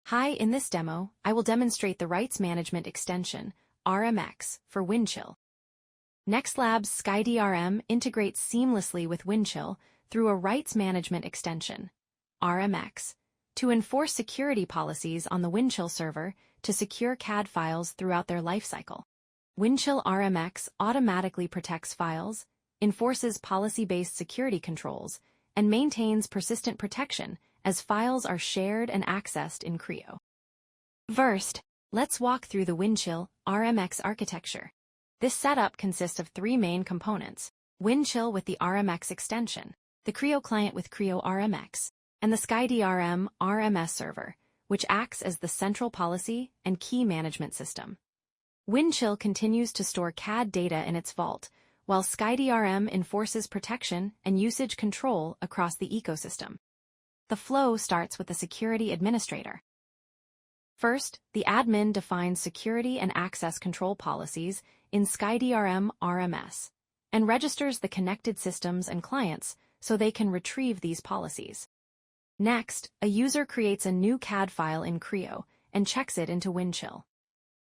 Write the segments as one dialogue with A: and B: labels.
A: Hi, in this demo, I will demonstrate the Rights Management Extension, RMX, for Windchill. NextLabs SkyDRM integrates seamlessly with Windchill through a Rights Management Extension, RMX, to enforce security policies on the Windchill server to secure CAD files throughout their lifecycle. Windchill RMX automatically protects files, enforces policy-based security controls, and maintains persistent protection as files are shared and accessed in Creo. First, let's walk through the Windchill RMX architecture. This setup consists of three main components: Windchill with the RMX extension, the Creo client with Creo RMX, and the SkyDRM RMS server, which acts as the central policy and key management system. Windchill continues to store CAD data in its vault, while SkyDRM enforces protection and usage control across the ecosystem. The flow starts with the security administrator. First, the admin defines security and access control policies in SkyDRM RMS and registers the connected systems and clients so they can retrieve these policies. Next, a user creates a new CAD file in Creo and checks it into Windchill.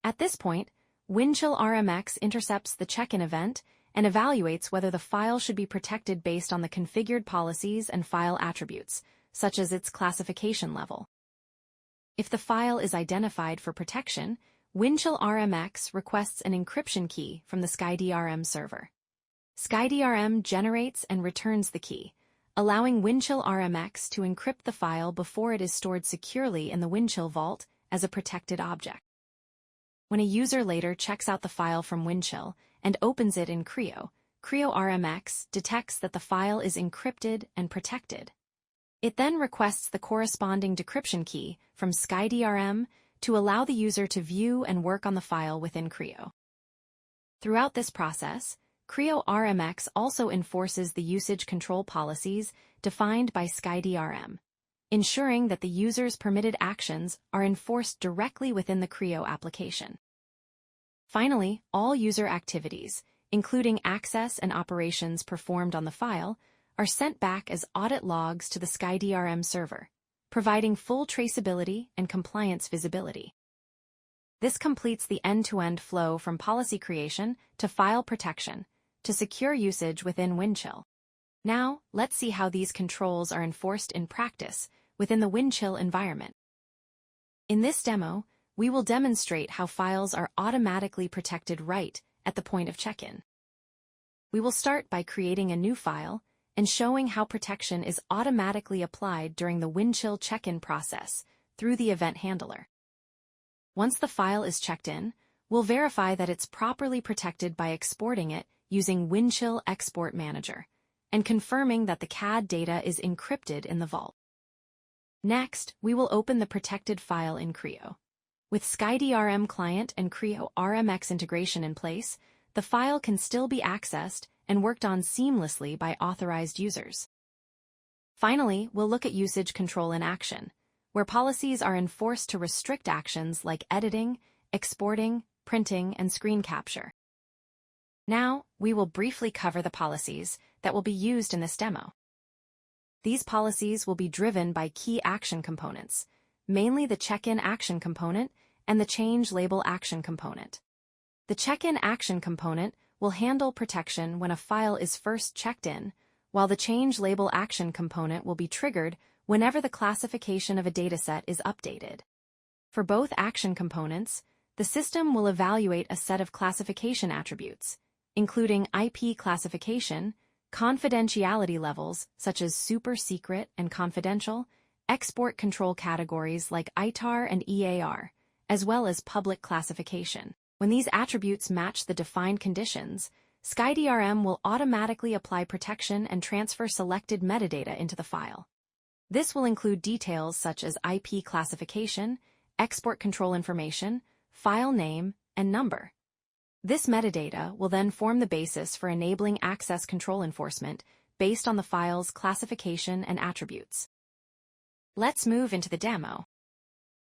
A: At this point, Windchill RMX intercepts the check-in event and evaluates whether the file should be protected based on the configured policies and file attributes, such as its classification level. If the file is identified for protection, Windchill RMX requests an encryption key from the SkyDRM server. SkyDRM generates and returns the key, allowing Windchill RMX to encrypt the file before it is stored securely in the Windchill vault as a protected object. When a user later checks out the file from Windchill and opens it in Creo, Creo RMX detects that the file is encrypted and protected. It then requests the corresponding decryption key from SkyDRM to allow the user to view and work on the file within Creo. Throughout this process, Creo RMX also enforces the usage control policies defined by SkyDRM, ensuring that the user's permitted actions are enforced directly within the Creo application. Finally, all user activities, including access and operations performed on the file, are sent back as audit logs to the SkyDRM server, providing full traceability and compliance visibility. This completes the end-to-end flow from policy creation to file protection to secure usage within Windchill. Now, let's see how these controls are enforced in practice within the Windchill environment. In this demo, we will demonstrate how files are automatically protected right at the point of check-in. We will start by creating a new file and showing how protection is automatically applied during the Windchill check-in process through the event handler. Once the file is checked in, we'll verify that it's properly protected by exporting it using Windchill Export Manager and confirming that the CAD data is encrypted in the vault. Next, we will open the protected file in Creo. With SkyDRM client and Creo RMX integration in place, the file can still be accessed and worked on seamlessly by authorized users. Finally, we'll look at usage control in action, where policies are enforced to restrict actions like editing, exporting, printing, and screen capture. Now, we will briefly cover the policies that will be used in this demo. These policies will be driven by key action components, mainly the check-in action component and the change label action component. The check-in action component will handle protection when a file is first checked in, while the change label action component will be triggered whenever the classification of a dataset is updated. For both action components, the system will evaluate a set of classification attributes, including IP classification, confidentiality levels such as super secret and confidential, export control categories like ITAR and EAR, as well as public classification. When these attributes match the defined conditions, SkyDRM will automatically apply protection and transfer selected metadata into the file. This will include details such as IP classification, export control information, file name, and number. This metadata will then form the basis for enabling access control enforcement based on the file's classification and attributes. Let's move into the demo.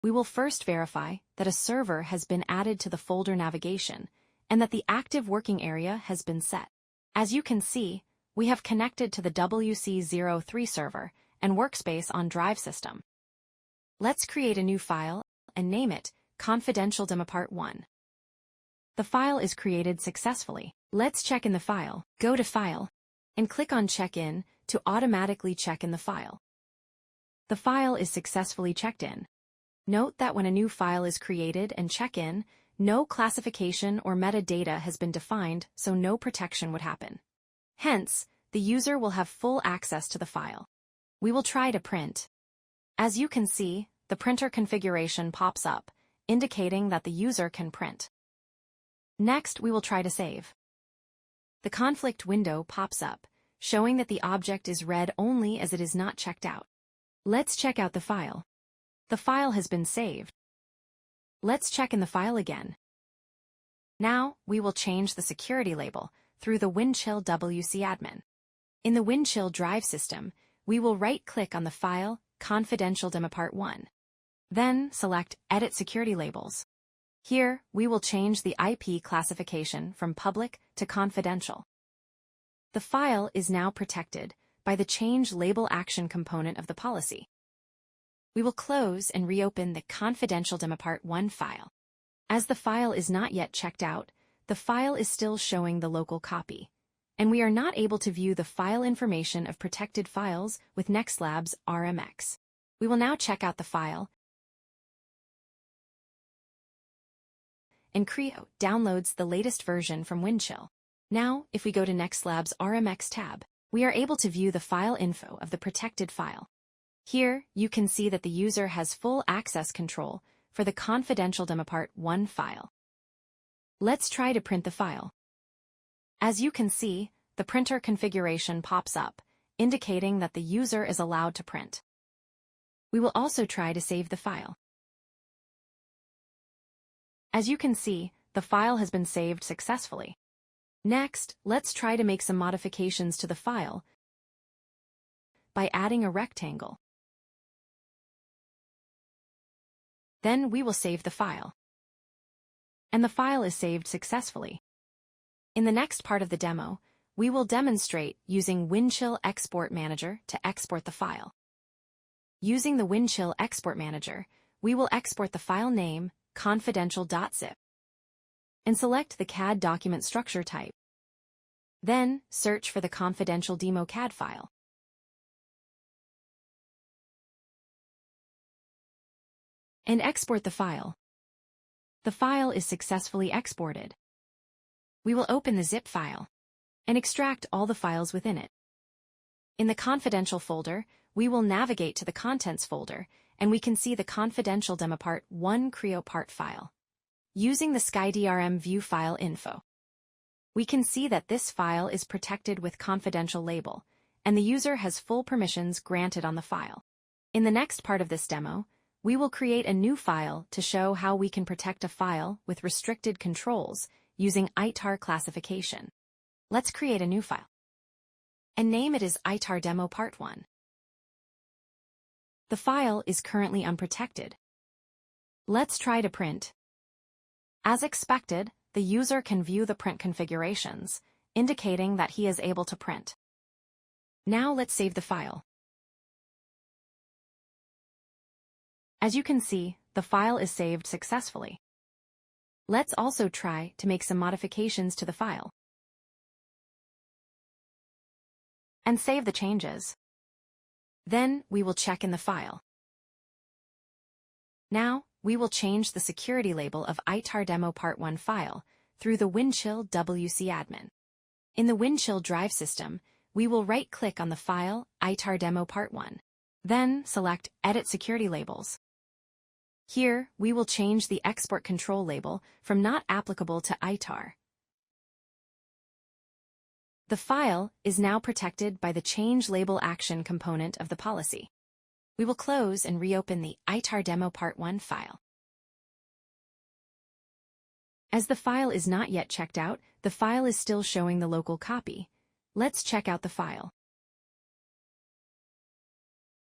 A: We will first verify that a server has been added to the folder navigation and that the active working area has been set. As you can see, we have connected to the WC03 server and workspace on drive system. Let's create a new file and name it Confidential Demo Part 1. The file is created successfully. Let's check in the file. Go to File and click on Check In to automatically check in the file. The file is successfully checked in. Note that when a new file is created and check in, no classification or metadata has been defined, so no protection would happen. Hence, the user will have full access to the file. We will try to print. As you can see, the printer configuration pops up, indicating that the user can print. Next, we will try to save. The conflict window pops up, showing that the object is read only as it is not checked out. Let's check out the file. The file has been saved. Let's check in the file again. Now, we will change the security label through the Windchill WC admin. In the Windchill drive system, we will right-click on the file Confidential Demo Part 1. Then, select Edit Security Labels. Here, we will change the IP classification from public to confidential. The file is now protected by the Change Label Action component of the policy. We will close and reopen the Confidential Demo Part 1 file. As the file is not yet checked out, the file is still showing the local copy, and we are not able to view the file information of protected files with NextLabs RMX. We will now check out the file, and Creo downloads the latest version from Windchill. Now, if we go to NextLabs RMX tab, we are able to view the file info of the protected file. Here, you can see that the user has full access control for the Confidential Demo Part 1 file. Let's try to print the file. As you can see, the printer configuration pops up, indicating that the user is allowed to print. We will also try to save the file. As you can see, the file has been saved successfully. Next, let's try to make some modifications to the file by adding a rectangle. Then we will save the file. And the file is saved successfully. In the next part of the demo, we will demonstrate using Windchill Export Manager to export the file. Using the Windchill Export Manager, we will export the file name confidential.zip and select the CAD document structure type. Then, search for the confidential demo CAD file. And export the file. The file is successfully exported. We will open the zip file and extract all the files within it. In the confidential folder, we will navigate to the contents folder, and we can see the Confidential Demo Part 1 Creo part file. Using the SkyDRM view file info, we can see that this file is protected with confidential label, and the user has full permissions granted on the file. In the next part of this demo, we will create a new file to show how we can protect a file with restricted controls using ITAR classification. Let's create a new file and name it as ITAR Demo Part 1. The file is currently unprotected. Let's try to print. As expected, the user can view the print configurations, indicating that he is able to print. Now let's save the file. As you can see, the file is saved successfully. Let's also try to make some modifications to the file and save the changes. Then, we will check in the file. Now, we will change the security label of ITAR Demo Part 1 file through the Windchill WC admin. In the Windchill drive system, we will right-click on the file ITAR Demo Part 1. Then, select Edit Security Labels. Here, we will change the export control label from not applicable to ITAR. The file is now protected by the Change Label Action component of the policy. We will close and reopen the ITAR Demo Part 1 file. As the file is not yet checked out, the file is still showing the local copy. Let's check out the file.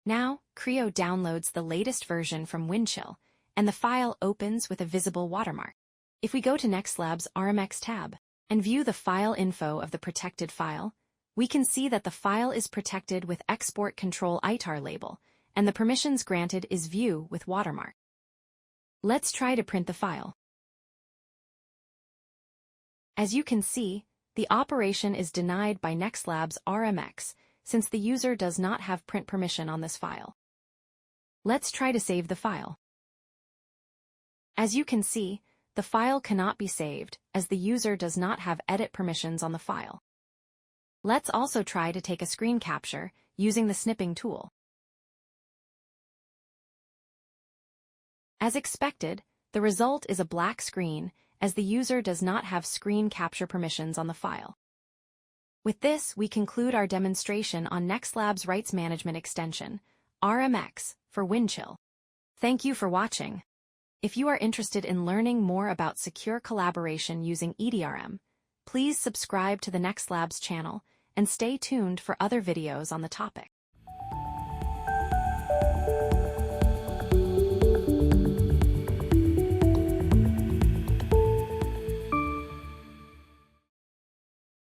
A: Now, Creo downloads the latest version from Windchill, and the file opens with a visible watermark. If we go to NextLabs RMX tab and view the file info of the protected file, we can see that the file is protected with Export Control ITAR label, and the permissions granted is View with watermark. Let's try to print the file. As you can see, the operation is denied by NextLabs RMX since the user does not have print permission on this file. Let's try to save the file. As you can see, the file cannot be saved as the user does not have edit permissions on the file. Let's also try to take a screen capture using the snipping tool. As expected, the result is a black screen as the user does not have screen capture permissions on the file. With this, we conclude our demonstration on NextLabs Rights Management Extension, RMX, for Windchill. Thank you for watching. If you are interested in learning more about secure collaboration using EDRM, please subscribe to the NextLabs channel and stay tuned for other videos on the topic.